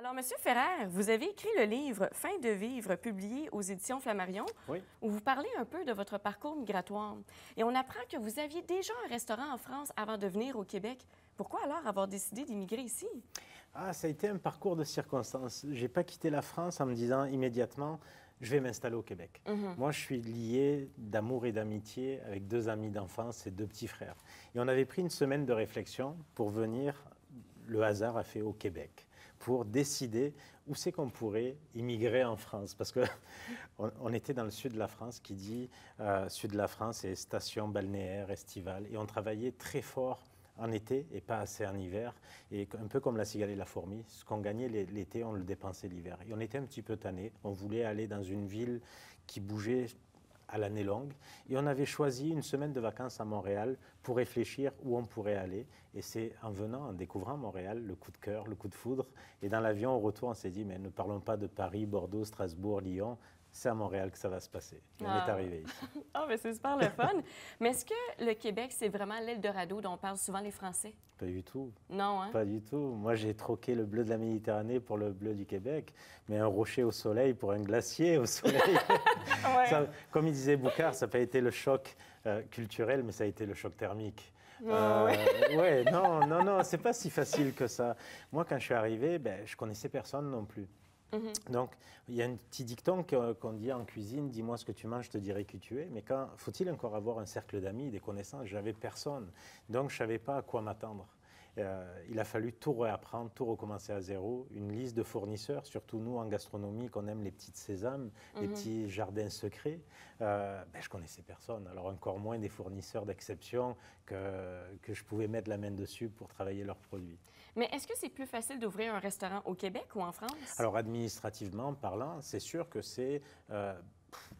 Alors, Monsieur Ferrer, vous avez écrit le livre Fin de vivre, publié aux éditions Flammarion, Oui. où vous parlez un peu de votre parcours migratoire. Et on apprend que vous aviez déjà un restaurant en France avant de venir au Québec. Pourquoi alors avoir décidé d'immigrer ici? Ah, ça a été un parcours de circonstances. J'ai pas quitté la France en me disant immédiatement, je vais m'installer au Québec. Moi, je suis lié d'amour et d'amitié avec deux amis d'enfance et deux petits frères. Et on avait pris une semaine de réflexion pour venir, le hasard a fait au Québec, pour décider où c'est qu'on pourrait immigrer en France. Parce qu'on était dans le sud de la France, qui dit sud de la France et station balnéaire, estivale. Et on travaillait très fort en été et pas assez en hiver. Et un peu comme la cigale et la fourmi, ce qu'on gagnait l'été, on le dépensait l'hiver. Et on était un petit peu tannés. On voulait aller dans une ville qui bougeait à l'année longue. Et on avait choisi une semaine de vacances à Montréal pour réfléchir où on pourrait aller. Et c'est en venant, en découvrant Montréal, le coup de cœur, le coup de foudre. Et dans l'avion, au retour, on s'est dit, mais ne parlons pas de Paris, Bordeaux, Strasbourg, Lyon. C'est à Montréal que ça va se passer. Et on est arrivé ici. Ah, mais c'est super le fun. Mais est-ce que le Québec, c'est vraiment l'Eldorado dont parlent souvent les Français? Pas du tout. Non, hein? Pas du tout. Moi, j'ai troqué le bleu de la Méditerranée pour le bleu du Québec, mais un rocher au soleil pour un glacier au soleil. Ouais. Ça, comme il disait Boucard, ça n'a pas été le choc culturel, mais ça a été le choc thermique. Ouais, non, c'est pas si facile que ça. Moi, quand je suis arrivé, je connaissais personne non plus. Donc, il y a un petit dicton qu'on dit en cuisine, dis-moi ce que tu manges, je te dirai qui tu es. Mais faut-il encore avoir un cercle d'amis, des connaissances? J'avais personne. Donc, je ne savais pas à quoi m'attendre. Il a fallu tout réapprendre, tout recommencer à zéro. Une liste de fournisseurs, surtout nous en gastronomie, qu'on aime les petites sésames, les petits jardins secrets. Je connaissais personne. Alors encore moins des fournisseurs d'exception que je pouvais mettre la main dessus pour travailler leurs produits. Mais est-ce que c'est plus facile d'ouvrir un restaurant au Québec ou en France? Alors administrativement parlant, c'est sûr que c'est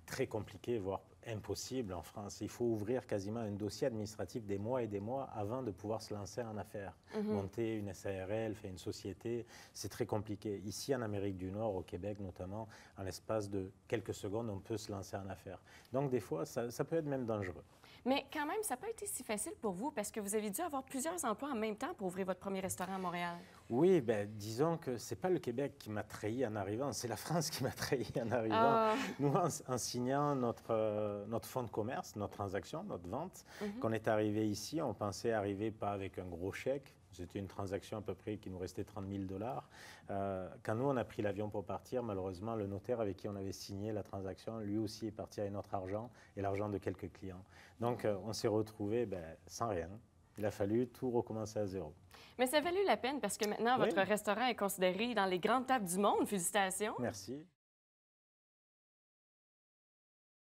très compliqué, voire impossible en France. Il faut ouvrir quasiment un dossier administratif des mois et des mois avant de pouvoir se lancer en affaires. Monter une SARL, faire une société, c'est très compliqué. Ici, en Amérique du Nord, au Québec notamment, en l'espace de quelques secondes, on peut se lancer en affaires. Donc des fois, ça peut être même dangereux. Mais quand même, ça n'a pas été si facile pour vous parce que vous avez dû avoir plusieurs emplois en même temps pour ouvrir votre premier restaurant à Montréal. Oui, disons que ce n'est pas le Québec qui m'a trahi en arrivant, c'est la France qui m'a trahi en arrivant. Nous, en signant notre fonds de commerce, notre transaction, notre vente, qu'on est arrivé ici, on pensait arriver pas avec un gros chèque. C'était une transaction à peu près qui nous restait 30 000 $. Quand nous, on a pris l'avion pour partir, malheureusement, le notaire avec qui on avait signé la transaction, lui aussi est parti avec notre argent et l'argent de quelques clients. Donc, on s'est retrouvés sans rien. Il a fallu tout recommencer à zéro. Mais ça a valu la peine parce que maintenant, votre restaurant est considéré dans les grandes tables du monde. Félicitations. Merci.